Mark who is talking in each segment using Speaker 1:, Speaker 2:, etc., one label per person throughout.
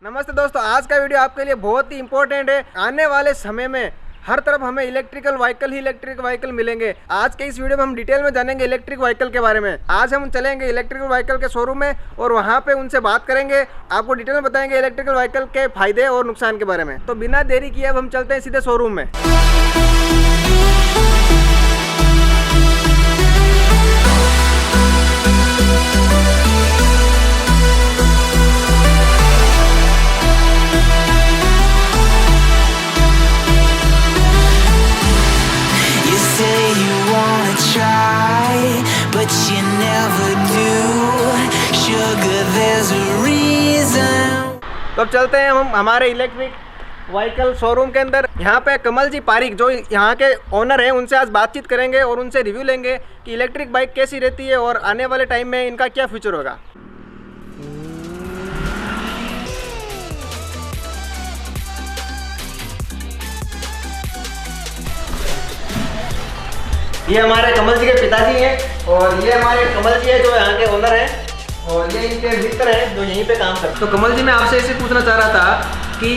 Speaker 1: नमस्ते दोस्तों, आज का वीडियो आपके लिए बहुत ही इंपॉर्टेंट है। आने वाले समय में हर तरफ हमें इलेक्ट्रिक व्हीकल मिलेंगे। आज के इस वीडियो में हम डिटेल में जानेंगे इलेक्ट्रिक व्हीकल के बारे में। आज हम चलेंगे इलेक्ट्रिक व्हीकल के शोरूम में और वहां पे उनसे बात करेंगे, आपको डिटेल में बताएंगे इलेक्ट्रिक व्हीकल के फायदे और नुकसान के बारे में। तो बिना देरी किए अब हम चलते हैं सीधे शोरूम में। तो अब चलते हैं हम हमारे इलेक्ट्रिक व्हीकल शोरूम के अंदर। यहाँ पे कमल जी पारिक जो यहाँ के ओनर हैं, उनसे आज बातचीत करेंगे और उनसे रिव्यू लेंगे कि इलेक्ट्रिक बाइक कैसी रहती है और आने वाले टाइम में इनका क्या फ्यूचर होगा। ये हमारे कमल जी के पिताजी हैं और ये हमारे कमल जी है जो यहाँ के ओनर हैं और ये इनके मित्र हैं जो यहीं पे काम करते हैं। तो कमल जी, मैं आपसे ऐसे पूछना चाह रहा था कि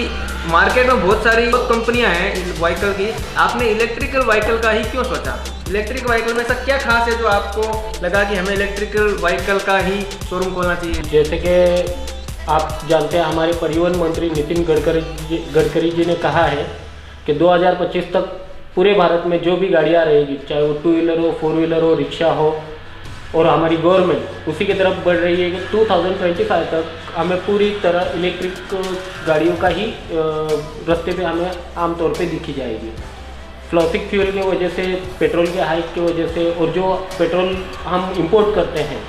Speaker 1: मार्केट में बहुत सारी कंपनियां हैं व्हीकल की, आपने इलेक्ट्रिकल व्हीकल का ही क्यों सोचा? इलेक्ट्रिक व्हीकल में ऐसा क्या खास है जो आपको लगा कि हमें इलेक्ट्रिकल व्हीकल का ही शोरूम खोलना चाहिए?
Speaker 2: जैसे कि आप जानते हैं, हमारे परिवहन मंत्री नितिन गडकरी जी ने कहा है कि 2025 तक पूरे भारत में जो भी गाड़ियाँ रहेगी, चाहे वो 2 व्हीलर हो, 4 व्हीलर हो, रिक्शा हो, और हमारी गवर्नमेंट उसी की तरफ बढ़ रही है कि 2025 तक हमें पूरी तरह इलेक्ट्रिक गाड़ियों का ही रास्ते पे हमें आमतौर पे दिखी जाएगी। फ्लॉसिक फ्यूल की वजह से, पेट्रोल के हाइक की वजह से, और जो पेट्रोल हम इंपोर्ट करते हैं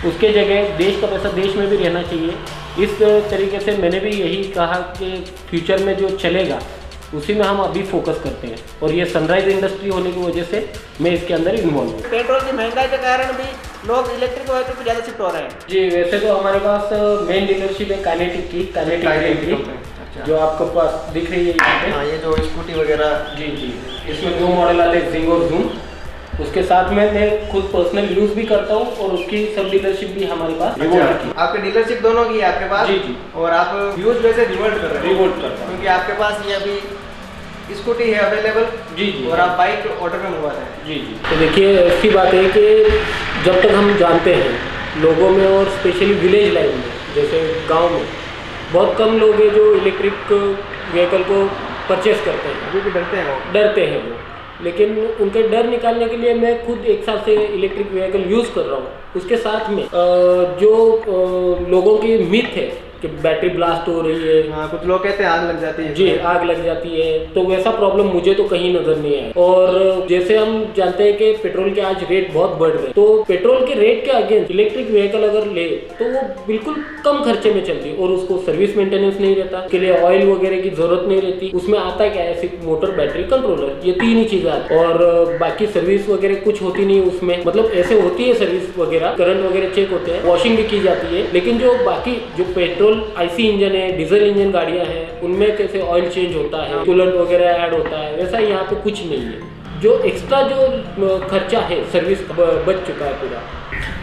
Speaker 2: उसके जगह देश का पैसा देश में भी रहना चाहिए। इस तरीके से मैंने भी यही कहा कि फ्यूचर में जो चलेगा उसी में हम अभी फोकस करते हैं, और ये सनराइज इंडस्ट्री होने की वजह से मैं इसके अंदर इन्वॉल्व हूँ।
Speaker 1: पेट्रोल की महंगाई के कारण भी लोग इलेक्ट्रिक व्हीकल पे ज़्यादा शिफ्ट हो रहे हैं।
Speaker 2: जी, वैसे तो हमारे पास मेन डीलरशिप है काइनेटिक की,
Speaker 1: अच्छा।
Speaker 2: जो आपको पास दिख रही है यहाँ पे।
Speaker 1: हाँ, ये जो स्कूटी वगैरह।
Speaker 2: जी, इसमें 2 मॉडल आते हैं, जिंग और जूम। उसके साथ में मैं खुद पर्सनल यूज भी करता हूँ और उसकी सब डीलरशिप भी हमारे पास।
Speaker 1: आपके डीलरशिप दोनों की है आपके पास?
Speaker 2: जी।
Speaker 1: और आप यूज वैसे रिवोल्ट कर रहे हैं?
Speaker 2: रिवोल्ट करता हूँ,
Speaker 1: क्योंकि आपके पास ये अभी स्कूटी है अवेलेबल।
Speaker 2: जी।
Speaker 1: और आप बाइक ऑर्डर में मंगवाते हैं?
Speaker 2: जी। तो देखिए, ऐसी बात है कि जब तक हम जानते हैं लोगों में, और स्पेशली विलेज लाइफ में, जैसे गांव में बहुत कम लोग हैं जो इलेक्ट्रिक व्हीकल को परचेस करते हैं।
Speaker 1: अभी भी डरते हैं वो।
Speaker 2: लेकिन उनके डर निकालने के लिए मैं खुद 1 साल से इलेक्ट्रिक व्हीकल यूज़ कर रहा हूँ। उसके साथ में जो लोगों की मिथ है कि बैटरी ब्लास्ट हो रही है।
Speaker 1: हाँ, कुछ लोग कहते हैं आग लग जाती है।
Speaker 2: जी, आग लग जाती है, तो वैसा प्रॉब्लम मुझे तो कहीं नजर नहीं आया। और जैसे हम जानते हैं कि पेट्रोल के आज रेट बहुत बढ़ रहे हैं, तो पेट्रोल के रेट के अगेंस्ट इलेक्ट्रिक व्हीकल अगर ले तो वो बिल्कुल कम खर्चे में चलती है, और उसको सर्विस मेंटेनेंस नहीं रहता, उसके लिए ऑयल वगैरह की जरूरत नहीं रहती। उसमें आता क्या है, सिर्फ मोटर, बैटरी, कंट्रोलर, ये 3 ही चीजें आती है, और बाकी सर्विस वगैरह कुछ होती नहीं उसमें। मतलब ऐसे होती है सर्विस वगैरह, करंट वगैरह चेक होते हैं, वॉशिंग भी की जाती है, लेकिन जो बाकी जो पेट्रोल आईसी इंजन है, डीजल इंजन गाड़ियां हैं, उनमें कैसे ऑयल चेंज होता है, कूलेंट वगैरह ऐड होता है, वैसा यहाँ पे कुछ नहीं है। जो एक्स्ट्रा जो खर्चा है सर्विस बच चुका है पूरा।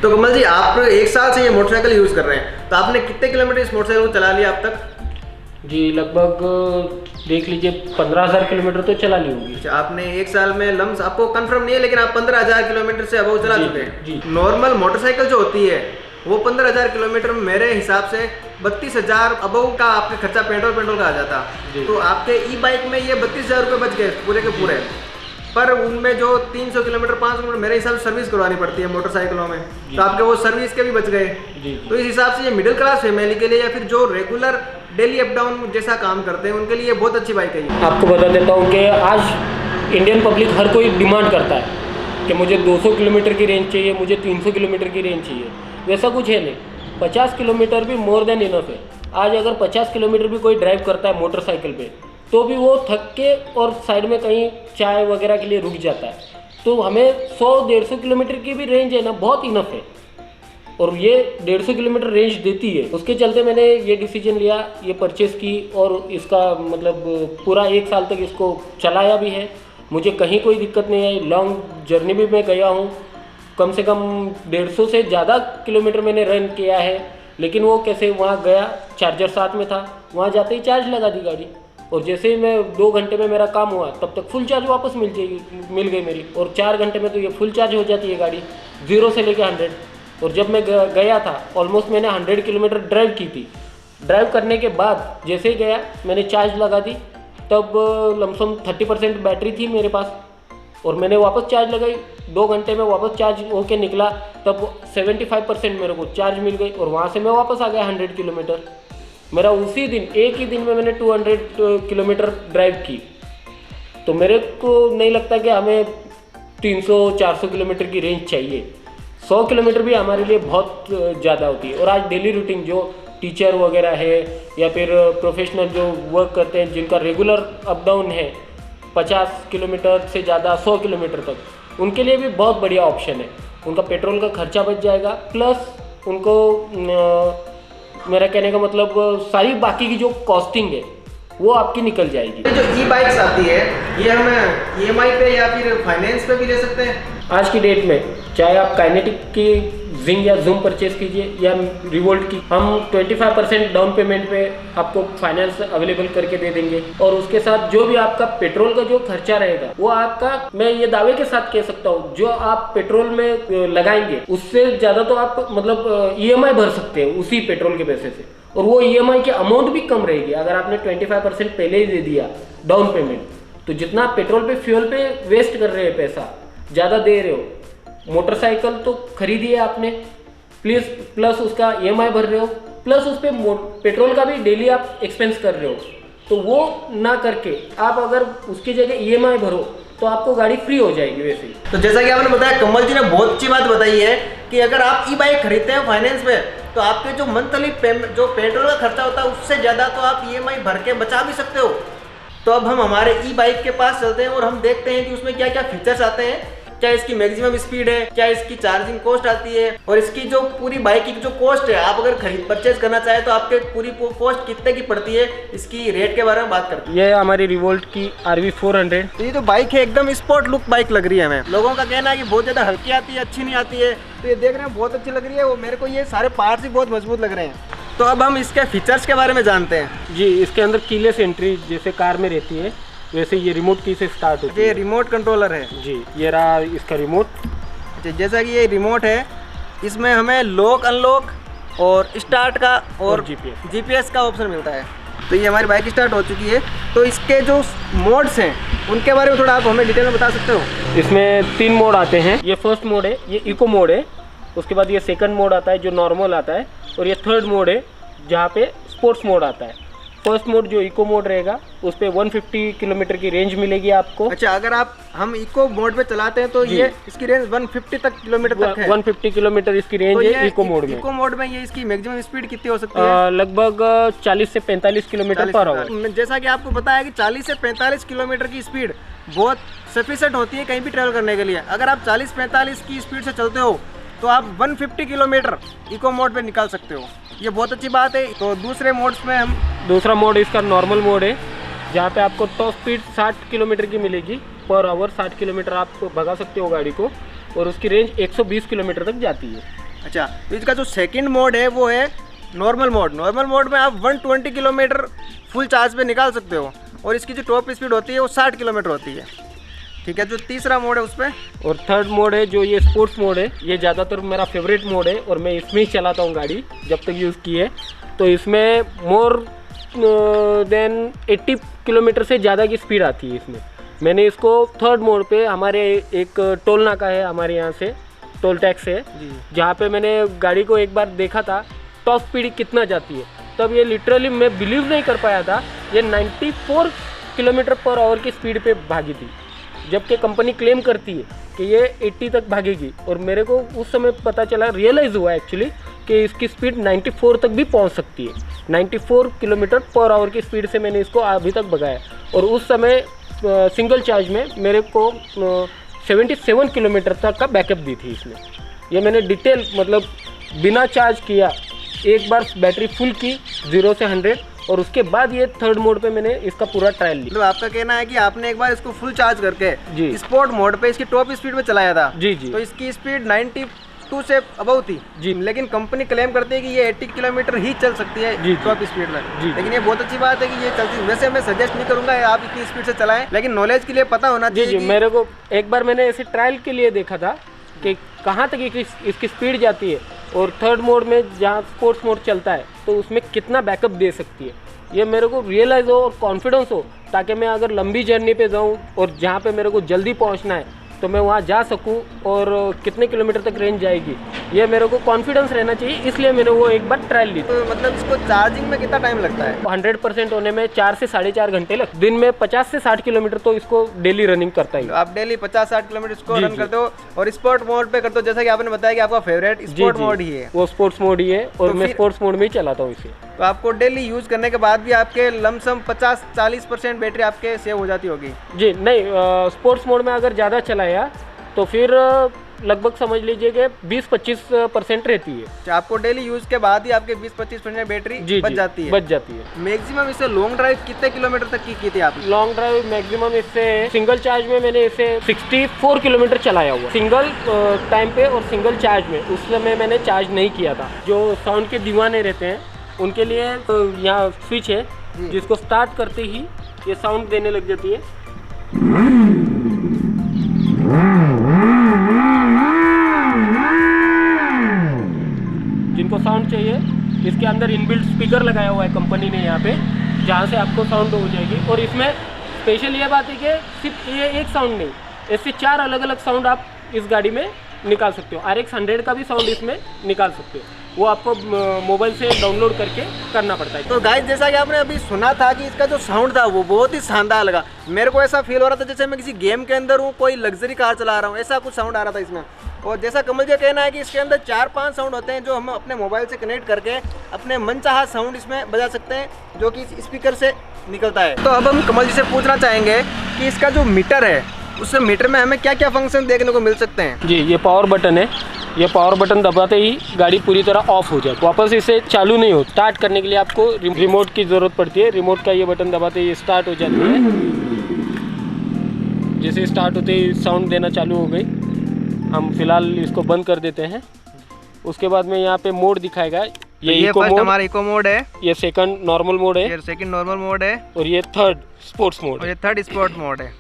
Speaker 1: तो कमल जी, आप 1 साल से ये मोटरसाइकिल यूज कर रहे हैं, तो आपने कितने किलोमीटर इस मोटरसाइकिल को चला लिया अब तक?
Speaker 2: जी, लगभग देख लीजिए 15,000 किलोमीटर तो चला ली होगी।
Speaker 1: अच्छा, आपने 1 साल में लम्स, आपको कंफर्म नहीं है, लेकिन आप 15,000 किलोमीटर से अबव चला चुके हैं।
Speaker 2: जी।
Speaker 1: नॉर्मल मोटरसाइकिल जो होती है वो 15,000 किलोमीटर में मेरे हिसाब से 32,000 अबव का आपका खर्चा पेट्रोल का आ जाता। तो आपके ई बाइक में ये 32,000 रुपये बच गए पूरे के पूरे, पर उनमें जो 300 किलोमीटर 500 किलोमीटर मेरे हिसाब से सर्विस करवानी पड़ती है मोटरसाइकिलों में, तो आपके वो सर्विस के भी बच गए। तो इस हिसाब से ये मिडिल क्लास फैमिली के लिए या फिर जो रेगुलर डेली अप डाउन जैसा काम करते हैं उनके लिए बहुत अच्छी बाइक है।
Speaker 2: आपको बता देता हूँ कि आज इंडियन पब्लिक हर कोई डिमांड करता है कि मुझे 200 किलोमीटर की रेंज चाहिए, मुझे 300 किलोमीटर की रेंज चाहिए। वैसा कुछ है नहीं, 50 किलोमीटर भी मोर देन इनफ है। आज अगर 50 किलोमीटर भी कोई ड्राइव करता है मोटरसाइकिल पे, तो भी वो थक के और साइड में कहीं चाय वगैरह के लिए रुक जाता है। तो हमें 100-150 किलोमीटर की भी रेंज है ना, बहुत इनफ है, और ये 150 किलोमीटर रेंज देती है। उसके चलते मैंने ये डिसीजन लिया, ये परचेस की, और इसका मतलब पूरा 1 साल तक इसको चलाया भी है। मुझे कहीं कोई दिक्कत नहीं आई। लॉन्ग जर्नी भी मैं गया हूँ, कम से कम 150 से ज़्यादा किलोमीटर मैंने रन किया है। लेकिन वो कैसे, वहाँ गया चार्जर साथ में था, वहाँ जाते ही चार्ज लगा दी गाड़ी, और जैसे ही मैं 2 घंटे में मेरा काम हुआ तब तक फुल चार्ज वापस मिल गई मेरी, और 4 घंटे में तो ये फुल चार्ज हो जाती है गाड़ी 0 से लेकर 100। और जब मैं गया था ऑलमोस्ट मैंने 100 किलोमीटर ड्राइव की थी। ड्राइव करने के बाद जैसे ही गया मैंने चार्ज लगा दी, तब लमसम 30% बैटरी थी मेरे पास, और मैंने वापस चार्ज लगाई, 2 घंटे में वापस चार्ज होके निकला, तब 75% मेरे को चार्ज मिल गई, और वहाँ से मैं वापस आ गया 100 किलोमीटर। मेरा उसी दिन एक ही दिन में मैंने 200 किलोमीटर ड्राइव की। तो मेरे को नहीं लगता कि हमें 300-400 किलोमीटर की रेंज चाहिए। 100 किलोमीटर भी हमारे लिए बहुत ज़्यादा होती है। और आज डेली रूटीन जो टीचर वगैरह है या फिर प्रोफेशनल जो वर्क करते हैं, जिनका रेगुलर अप डाउन है 50 किलोमीटर से ज़्यादा 100 किलोमीटर तक, उनके लिए भी बहुत बढ़िया ऑप्शन है। उनका पेट्रोल का खर्चा बच जाएगा, प्लस उनको मेरा कहने का मतलब सारी बाकी की जो कॉस्टिंग है वो आपकी निकल जाएगी।
Speaker 1: जो ई बाइक्स आती है ये हम EMI पे या फिर फाइनेंस पे भी ले सकते हैं?
Speaker 2: आज की डेट में चाहे आप काइनेटिक की जिंग या जूम परचेज कीजिए या रिवोल्ट की, हम 25% डाउन पेमेंट पे आपको फाइनेंस अवेलेबल करके दे देंगे। और उसके साथ जो भी आपका पेट्रोल का जो खर्चा रहेगा वो आपका, मैं ये दावे के साथ कह सकता हूँ, जो आप पेट्रोल में लगाएंगे उससे ज़्यादा तो आप मतलब EMI भर सकते हैं उसी पेट्रोल के पैसे से, और वो EMI की अमाउंट भी कम रहेगी। अगर आपने 25% पहले ही दे दिया डाउन पेमेंट, तो जितना पेट्रोल पे फ्यूल पे वेस्ट कर रहे हैं पैसा, ज़्यादा दे रहे हो। मोटरसाइकिल तो खरीदी है आपने, प्लस उसका EMI भर रहे हो, प्लस उस पर पेट्रोल का भी डेली आप एक्सपेंस कर रहे हो। तो वो ना करके आप अगर उसकी जगह EMI भरो तो आपको गाड़ी फ्री हो जाएगी वैसे ही।
Speaker 1: तो जैसा कि आपने बताया, कमल जी ने बहुत अच्छी बात बताई है कि अगर आप ई-बाइक खरीदते हैं फाइनेंस पे, तो आपके जो मंथली पेमेंट, जो पेट्रोल का खर्चा होता है, उससे ज़्यादा तो आप EMI भर के बचा भी सकते हो। तो अब हम हमारे ई-बाइक के पास चलते हैं और हम देखते हैं कि उसमें क्या क्या फीचर्स आते हैं, क्या इसकी मैक्सिमम स्पीड है, क्या इसकी चार्जिंग कॉस्ट आती है, और इसकी जो पूरी बाइक की जो कॉस्ट है, आप अगर परचेज करना चाहे तो आपके पूरी कॉस्ट कितने की पड़ती है, इसकी रेट के बारे में बात करते हैं।
Speaker 2: ये हमारी रिवोल्ट की RV 400।
Speaker 1: तो ये जो बाइक है एकदम स्पोर्ट लुक बाइक लग रही है हमें। लोगों का कहना है कि बहुत ज़्यादा हल्की आती है, अच्छी नहीं आती है, तो ये देखने में बहुत अच्छी लग रही है। वो मेरे को ये सारे पार्ट्स भी बहुत मजबूत लग रहे हैं। तो अब हम इसके फीचर्स के बारे में जानते हैं।
Speaker 2: जी, इसके अंदर कीलेस एंट्री जैसे कार में रहती है, वैसे ये रिमोट की से स्टार्ट होती है।
Speaker 1: ये रिमोट कंट्रोलर है
Speaker 2: जी, ये रहा इसका रिमोट।
Speaker 1: जैसा कि ये रिमोट है, इसमें हमें लॉक अनलॉक और स्टार्ट का और GPS का ऑप्शन मिलता है। तो ये हमारी बाइक स्टार्ट हो चुकी है। तो इसके जो मोड्स हैं उनके बारे में थोड़ा आप हमें डिटेल में बता सकते हो?
Speaker 2: इसमें 3 मोड आते हैं। ये फर्स्ट मोड है, ये इको मोड है। उसके बाद ये सेकंड मोड आता है जो नॉर्मल आता है, और ये थर्ड मोड है जहाँ पे स्पोर्ट्स मोड आता है। फर्स्ट मोड जो इको मोड रहेगा उस पर 150 किलोमीटर की रेंज मिलेगी आपको।
Speaker 1: अच्छा, अगर हम इको मोड पे चलाते हैं तो ये इसकी रेंज 150 तक किलोमीटर तक है।
Speaker 2: 150 किलोमीटर इसकी रेंज है इको मोड में।
Speaker 1: इको मोड में ये इसकी मैक्सिमम स्पीड कितनी हो सकती है?
Speaker 2: लगभग 40 से 45 किलोमीटर पर आवर।
Speaker 1: जैसा कि आपको पता है कि 40 से 45 किलोमीटर की स्पीड बहुत सफिशिएंट होती है कहीं भी ट्रैवल करने के लिए। अगर आप 40-45 की स्पीड से चलते हो तो आप 150 किलोमीटर इको मोड पे निकाल सकते हो। ये बहुत अच्छी बात है। तो दूसरे मोड्स में हम,
Speaker 2: दूसरा मोड इसका नॉर्मल मोड है, जहाँ पे आपको टॉप स्पीड 60 किलोमीटर की मिलेगी पर आवर। 60 किलोमीटर आप भगा सकते हो गाड़ी को, और उसकी रेंज 120 किलोमीटर तक जाती है।
Speaker 1: अच्छा, तो इसका जो सेकंड मोड है वो है नॉर्मल मोड। नॉर्मल मोड में आप 120 किलोमीटर फुल चार्ज पे निकाल सकते हो, और इसकी जो टॉप स्पीड होती है वो 60 किलोमीटर होती है। ठीक है, जो तीसरा मोड है उस पर, और
Speaker 2: थर्ड मोड है जो ये स्पोर्ट्स मोड है। ये ज़्यादातर मेरा फेवरेट मोड है और मैं इसमें ही चलाता हूँ गाड़ी जब तक यूज़ की है। तो इसमें मोर देन 80 किलोमीटर से ज़्यादा की स्पीड आती है इसमें। मैंने इसको थर्ड मोड पे, हमारे एक टोल नाका है हमारे यहाँ से, टोल टैक्स है, जहाँ पे मैंने गाड़ी को एक बार देखा था टॉप स्पीड कितना जाती है, तब ये लिटरली मैं बिलीव नहीं कर पाया था। ये 94 किलोमीटर पर आवर की स्पीड पे भागी थी, जबकि कंपनी क्लेम करती है कि ये 80 तक भागेगी। और मेरे को उस समय पता चला, रियलाइज़ हुआ एक्चुअली कि इसकी स्पीड 94 तक भी पहुंच सकती है। 94 किलोमीटर पर आवर की स्पीड से मैंने इसको अभी तक भगाया, और उस समय सिंगल चार्ज में मेरे को 77 किलोमीटर तक का बैकअप दी थी इसमें। ये मैंने डिटेल मतलब बिना चार्ज किया एक बार बैटरी फुल की 0 से 100, और उसके बाद ये थर्ड मोड पे मैंने इसका पूरा ट्रायल लिया।
Speaker 1: मतलब आपका कहना है कि आपने एक बार इसको फुल चार्ज करके स्पोर्ट मोड पे इसकी टॉप स्पीड में चलाया था?
Speaker 2: जी जी।
Speaker 1: तो इसकी स्पीड 2 से अबव थी
Speaker 2: जी।
Speaker 1: लेकिन कंपनी क्लेम करती है कि ये 80 किलोमीटर ही चल सकती है
Speaker 2: जी,
Speaker 1: टॉप स्पीड में।
Speaker 2: जी।
Speaker 1: लेकिन ये बहुत अच्छी बात है कि ये चलती। वैसे मैं सजेस्ट नहीं करूंगा आप इतनी स्पीड से चलाएं, लेकिन नॉलेज के लिए पता होना
Speaker 2: जी
Speaker 1: चाहिए
Speaker 2: जी, मेरे को एक बार मैंने ऐसे ट्रायल के लिए देखा था कि कहाँ तक इसकी स्पीड जाती है और थर्ड मोड में जहाँ स्पोर्ट्स मोड चलता है तो उसमें कितना बैकअप दे सकती है। ये मेरे को रियलाइज़ हो और कॉन्फिडेंस हो, ताकि मैं अगर लंबी जर्नी पे जाऊँ और जहाँ पे मेरे को जल्दी पहुँचना है तो मैं वहाँ जा सकूँ और कितने किलोमीटर तक रेंज जाएगी, ये मेरे को कॉन्फिडेंस रहना चाहिए। इसलिए मैंने वो एक बार ट्रायल ली।
Speaker 1: तो मतलब इसको चार्जिंग में कितना टाइम लगता है?
Speaker 2: 100% होने में 4 से 4.5 घंटे लगते। दिन में 50 से 60 किलोमीटर तो इसको डेली रनिंग करता ही।
Speaker 1: तो आप डेली 50-60 किलोमीटर इसको
Speaker 2: जी,
Speaker 1: रन
Speaker 2: जी।
Speaker 1: करते हो और स्पोर्ट मोड पे करते हो, जैसा कि आपने बताया कि आपका फेवरेट स्पोर्ट मोड ही है।
Speaker 2: वो स्पोर्ट्स मोड ही है और
Speaker 1: तो
Speaker 2: मैं
Speaker 1: फिर-
Speaker 2: स्पोर्ट्स मोड में ही चलाता हूँ इसे।
Speaker 1: तो आपको डेली यूज करने के बाद भी आपके लमसम 50-40% बैटरी आपके सेव हो जाती होगी।
Speaker 2: जी नहीं, स्पोर्ट्स मोड में अगर ज़्यादा चलाया तो फिर लगभग समझ लीजिए कि 20-25% रहती है।
Speaker 1: तो आपको डेली यूज के बाद ही आपके 20-25% बैटरी
Speaker 2: जी
Speaker 1: बच
Speaker 2: जी,
Speaker 1: जाती है।
Speaker 2: बच जाती है।
Speaker 1: मैक्सिमम इसे लॉन्ग ड्राइव कितने किलोमीटर तक की थी आपने?
Speaker 2: लॉन्ग ड्राइव मैक्सिमम इससे सिंगल चार्ज में मैंने इसे 64 किलोमीटर चलाया हुआ, सिंगल टाइम पे और सिंगल चार्ज में। उस समय मैंने चार्ज नहीं किया था। जो साउंड के दीवाने रहते हैं उनके लिए यहाँ स्विच है जिसको स्टार्ट करते ही ये साउंड देने लग जाती है। जिनको साउंड चाहिए, इसके अंदर इनबिल्ट स्पीकर लगाया हुआ है कंपनी ने यहाँ पे, जहाँ से आपको साउंड हो जाएगी। और इसमें स्पेशल ये बात है कि सिर्फ ये एक साउंड नहीं, इससे 4 अलग अलग साउंड आप इस गाड़ी में निकाल सकते हो। RX 100 का भी साउंड इसमें निकाल सकते हो, वो आपको मोबाइल से डाउनलोड करके करना पड़ता है।
Speaker 1: तो गाइस, जैसा कि आपने अभी सुना था कि इसका जो साउंड था वो बहुत ही शानदार लगा। मेरे को ऐसा फील हो रहा था जैसे मैं किसी गेम के अंदर हूँ, कोई लग्जरी कार चला रहा हूँ, ऐसा कुछ साउंड आ रहा था इसमें। और जैसा कमल जी का कहना है कि इसके अंदर 4-5 साउंड होते हैं जो हम अपने मोबाइल से कनेक्ट करके अपने मनचाहा साउंड इसमें बजा सकते हैं, जो कि इस स्पीकर से निकलता है। तो अब हम कमल जी से पूछना चाहेंगे कि इसका जो मीटर है, उस मीटर में हमें क्या क्या फंक्शन देखने को मिल सकते हैं?
Speaker 2: जी, ये पावर बटन है। ये पावर बटन दबाते ही गाड़ी पूरी तरह ऑफ हो जाए, वापस इसे चालू नहीं हो। स्टार्ट करने के लिए आपको रिमोट की ज़रूरत पड़ती है। रिमोट का ये बटन दबाते ही स्टार्ट हो जाती है। जैसे स्टार्ट होते ही साउंड देना चालू हो गई। हम फिलहाल इसको बंद कर देते हैं। उसके बाद में यहाँ पे मोड दिखाएगा। ये इको
Speaker 1: फर्स्ट
Speaker 2: मोड,
Speaker 1: हमारा इको मोड है,
Speaker 2: ये सेकंड नॉर्मल मोड है,
Speaker 1: ये सेकंड नॉर्मल मोड है
Speaker 2: और ये थर्ड स्पोर्ट्स मोड
Speaker 1: और
Speaker 2: है।
Speaker 1: ये थर्ड स्पोर्ट मोड है।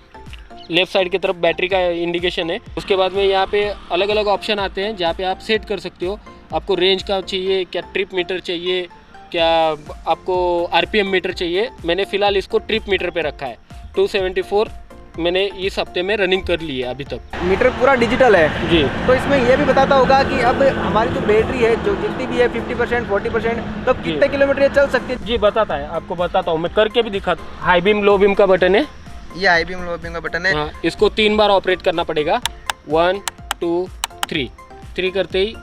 Speaker 2: लेफ्ट साइड की तरफ बैटरी का इंडिकेशन है। उसके बाद में यहाँ पे अलग अलग ऑप्शन आते हैं जहाँ पे आप सेट कर सकते हो। आपको रेंज का चाहिए, क्या ट्रिप मीटर चाहिए, क्या आपको RPM मीटर चाहिए। मैंने फ़िलहाल इसको ट्रिप मीटर पे रखा है। 274 मैंने इस हफ्ते में रनिंग कर ली है अभी तक।
Speaker 1: मीटर पूरा डिजिटल है
Speaker 2: जी।
Speaker 1: तो इसमें ये भी बताता होगा कि अब हमारी जो बैटरी है जो जितनी भी है 50% 40%, तो अब कितने किलोमीटर ये चल सकती है?
Speaker 2: जी बताता है, आपको बताता हूँ, मैं करके भी दिखाता हूँ। हाई बीम लो बीम का बटन है।
Speaker 1: ये हाई बीम लो बीम का बटन है।
Speaker 2: हाँ, इसको 3 बार ऑपरेट करना पड़ेगा। 1 2 3 करते ही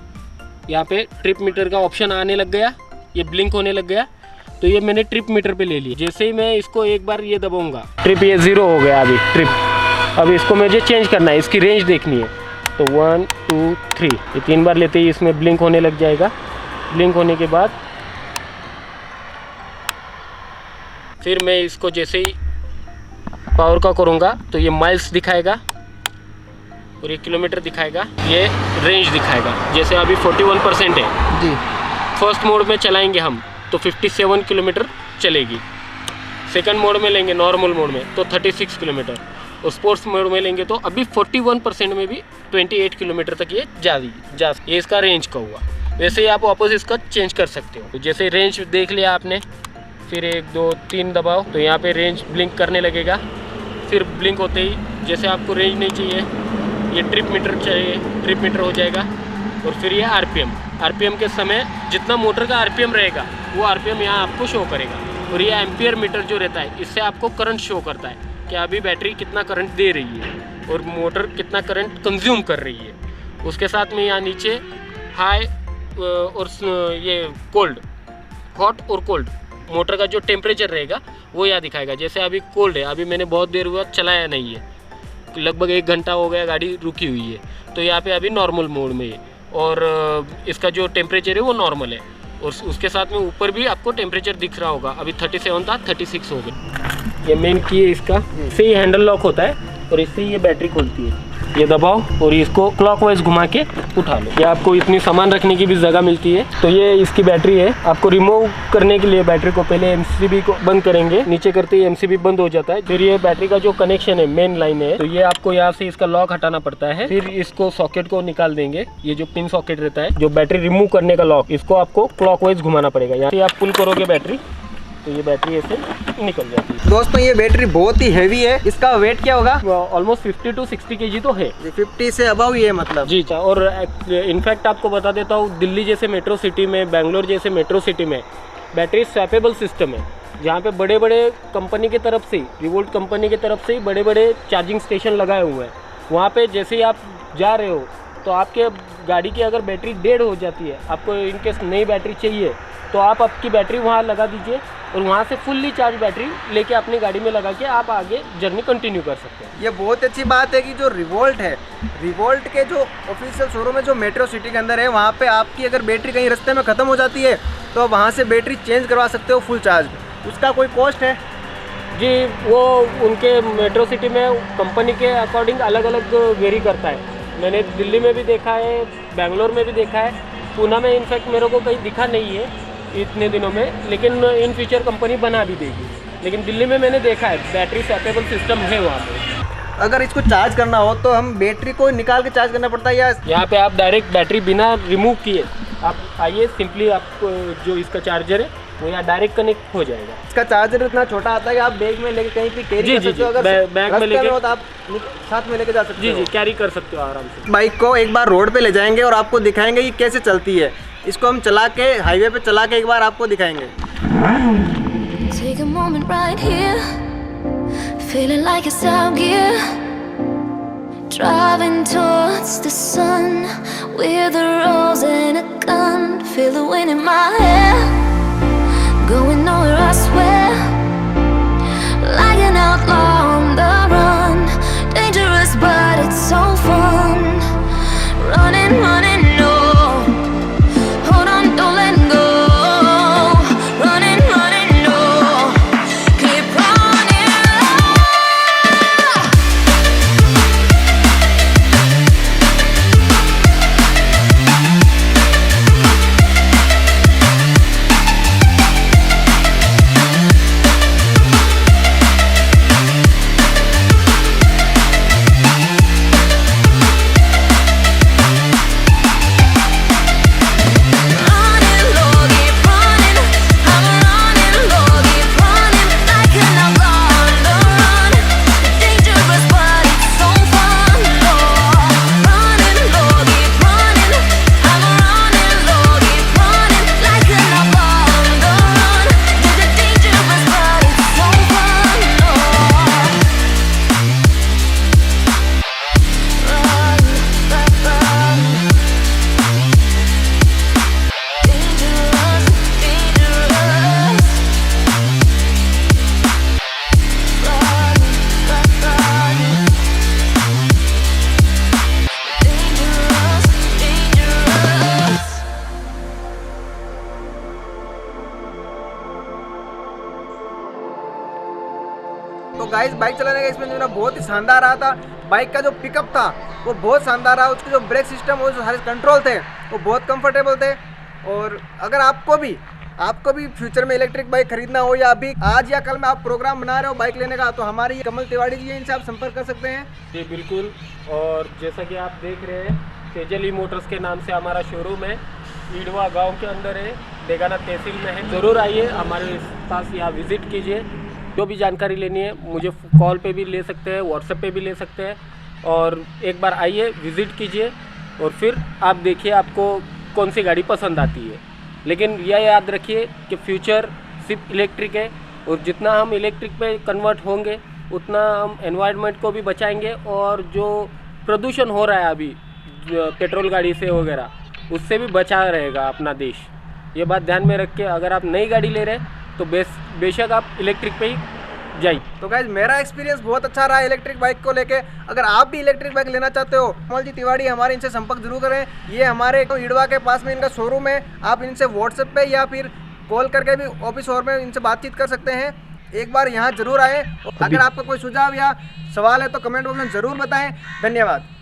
Speaker 2: यहाँ पे ट्रिप मीटर का ऑप्शन आने लग गया, ये ब्लिंक होने लग गया। तो ये मैंने ट्रिप मीटर पे ले लिया। जैसे ही मैं इसको एक बार ये दबाऊंगा, ट्रिप ये 0 हो गया अभी ट्रिप। अब इसको मुझे चेंज करना है, इसकी रेंज देखनी है। तो 1 2 3 ये 3 बार लेते ही इसमें ब्लिंक होने लग जाएगा। ब्लिंक होने के बाद फिर मैं इसको जैसे ही पावर का करूँगा तो ये माइल्स दिखाएगा और ये किलोमीटर दिखाएगा, ये रेंज दिखाएगा। जैसे अभी 41% है
Speaker 1: जी।
Speaker 2: फर्स्ट मोड में चलाएंगे हम तो 57 किलोमीटर चलेगी। सेकंड मोड में लेंगे नॉर्मल मोड में तो 36 किलोमीटर, और स्पोर्ट्स मोड में लेंगे तो अभी 41% में भी 28 किलोमीटर तक ये ये इसका रेंज का हुआ। वैसे ही आप वापस इसका चेंज कर सकते हो। तो जैसे रेंज देख लिया आपने, फिर 1 2 3 दबाओ तो यहाँ पे रेंज ब्लिंक करने लगेगा। फिर ब्लिंक होते ही जैसे आपको रेंज नहीं चाहिए, ये ट्रिप मीटर चाहिए, ट्रिप मीटर हो जाएगा। और फिर ये RPM के समय जितना मोटर का RPM रहेगा वो RPM यहाँ आपको शो करेगा। और ये एम्पियर मीटर जो रहता है, इससे आपको करंट शो करता है कि अभी बैटरी कितना करंट दे रही है और मोटर कितना करंट कंज्यूम कर रही है। उसके साथ में यहाँ नीचे हाई और ये कोल्ड, हॉट और कोल्ड मोटर का जो टेम्परेचर रहेगा वो यहाँ दिखाएगा। जैसे अभी कोल्ड है, अभी मैंने बहुत देर हुआ चलाया नहीं है, लगभग 1 घंटा हो गया गाड़ी रुकी हुई है, तो यहाँ पे अभी नॉर्मल मोड में है। और इसका जो टेम्परेचर है वो नॉर्मल है। और उसके साथ में ऊपर भी आपको टेम्परेचर दिख रहा होगा, अभी 37 था 36 हो गया। ये मेन की है इसका, इससे ही हैंडल लॉक होता है और इससे ही ये बैटरी खुलती है। ये दबाओ और इसको क्लॉकवाइज घुमा के उठा लो। ये आपको इतनी सामान रखने की भी जगह मिलती है। तो ये इसकी बैटरी है। आपको रिमूव करने के लिए बैटरी को पहले एमसीबी को बंद करेंगे, नीचे करते ही एमसीबी बंद हो जाता है। फिर ये बैटरी का जो कनेक्शन है, मेन लाइन है, तो ये आपको यहाँ से इसका लॉक हटाना पड़ता है। फिर इसको सॉकेट को निकाल देंगे। ये जो पिन सॉकेट रहता है, जो बैटरी रिमूव करने का लॉक, इसको आपको क्लॉकवाइज घुमाना पड़ेगा। यहाँ से आप पुल करोगे बैटरी, तो ये बैटरी ऐसे निकल जाती है।
Speaker 1: दोस्तों ये बैटरी बहुत ही हैवी है। इसका वेट क्या होगा?
Speaker 2: ऑलमोस्ट 50 to 60 kg तो है।
Speaker 1: 50 से अबव ही है मतलब।
Speaker 2: जी। और इनफैक्ट आपको बता देता हूँ, दिल्ली जैसे मेट्रो सिटी में, बेंगलोर जैसे मेट्रो सिटी में बैटरी स्वैपेबल सिस्टम है, जहाँ पे बड़े बड़े कंपनी की तरफ से, रिवोल्ट कंपनी की तरफ से बड़े बड़े चार्जिंग स्टेशन लगाए हुए हैं। वहाँ पे जैसे ही आप जा रहे हो तो आपके गाड़ी की अगर बैटरी डेड हो जाती है, आपको इनकेस नई बैटरी चाहिए, तो आप आपकी बैटरी वहाँ लगा दीजिए और वहाँ से फुल्ली चार्ज बैटरी लेके अपनी गाड़ी में लगा के आप आगे जर्नी कंटिन्यू कर सकते हैं।
Speaker 1: ये बहुत अच्छी बात है कि जो रिवोल्ट है, रिवोल्ट के जो ऑफिशियल शोरूम है जो मेट्रो सिटी के अंदर है, वहाँ पे आपकी अगर बैटरी कहीं रास्ते में ख़त्म हो जाती है तो आप वहाँ से बैटरी चेंज करवा सकते हो फुल चार्ज। उसका कोई कॉस्ट है?
Speaker 2: जी, वो उनके मेट्रो सिटी में कंपनी के अकॉर्डिंग अलग अलग वेरी करता है। मैंने दिल्ली में भी देखा है, बेंगलोर में भी देखा है, पूना में इनफैक्ट मेरे को कहीं दिखा नहीं है इतने दिनों में, लेकिन इन फ्यूचर कंपनी बना भी देगी। लेकिन दिल्ली में मैंने देखा है बैटरी स्वैपेबल सिस्टम है वहाँ पे।
Speaker 1: अगर इसको चार्ज करना हो तो हम बैटरी को निकाल के चार्ज करना पड़ता है या
Speaker 2: यहाँ पे आप डायरेक्ट बैटरी बिना रिमूव किए आप आइए, सिंपली आप जो इसका चार्जर है वो यहाँ डायरेक्ट कनेक्ट हो जाएगा।
Speaker 1: इसका चार्जर इतना छोटा आता है कि आप बैग में लेके कहीं भी कैरी कर सकते हो। अगर
Speaker 2: बैग में लेके
Speaker 1: हो तो आप साथ में लेके जा सकते हो।
Speaker 2: जी, कैरी कर सकते हो आराम से।
Speaker 1: बाइक को एक बार रोड पे ले जाएंगे और आपको दिखाएंगे कि कैसे चलती है। इसको हम चला के हाईवे पे चला के एक बार आपको दिखाएंगे।
Speaker 3: Take a moment right here, feeling like it's out gear, driving towards the sun with a rose and a gun, feel the wind in my hair, going nowhere I swear, like an outlaw on the run, dangerous but it's so fun, running, running, no.
Speaker 1: तो guys bike चलाने का experience मेरा बहुत ही शानदार रहा था। Bike का जो पिकअप था वो बहुत शानदार रहा, उसके जो ब्रेक सिस्टम और जो सारे कंट्रोल थे वो बहुत कंफर्टेबल थे। और अगर आपको भी फ्यूचर में इलेक्ट्रिक बाइक खरीदना हो या अभी आज या कल में आप प्रोग्राम बना रहे हो बाइक लेने का, तो हमारी कमल तिवारी जी है, इनसे आप संपर्क कर सकते हैं।
Speaker 2: जी बिल्कुल। और जैसा कि आप देख रहे हैं, तेजल ई मोटर्स के नाम से हमारा शोरूम है, ईडवा गांव के अंदर है, डेगाना तहसील में है। ज़रूर आइए हमारे पास, यहाँ विज़िट कीजिए। जो भी जानकारी लेनी है मुझे कॉल पे भी ले सकते हैं, व्हाट्सएप पे भी ले सकते हैं। और एक बार आइए, विज़िट कीजिए और फिर आप देखिए आपको कौन सी गाड़ी पसंद आती है। लेकिन यह याद रखिए कि फ्यूचर सिर्फ इलेक्ट्रिक है, और जितना हम इलेक्ट्रिक पे कन्वर्ट होंगे उतना हम एनवायरनमेंट को भी बचाएंगे, और जो प्रदूषण हो रहा है अभी पेट्रोल गाड़ी से वगैरह, उससे भी बचा रहेगा अपना देश। ये बात ध्यान में रख के अगर आप नई गाड़ी ले रहे हैं तो बेशक आप इलेक्ट्रिक पे ही जाइए।
Speaker 1: तो गाइज मेरा एक्सपीरियंस बहुत अच्छा रहा इलेक्ट्रिक बाइक को लेके। अगर आप भी इलेक्ट्रिक बाइक लेना चाहते हो, कमल जी तिवारी हमारे, इनसे संपर्क जरूर करें। ये हमारे ईडवा के पास में इनका शोरूम है। आप इनसे व्हाट्सएप पे या फिर कॉल करके भी ऑफिस और में इनसे बातचीत कर सकते हैं। एक बार यहाँ जरूर आएँ। अगर आपका कोई सुझाव या सवाल है तो कमेंट बॉक्स में ज़रूर बताएँ। धन्यवाद।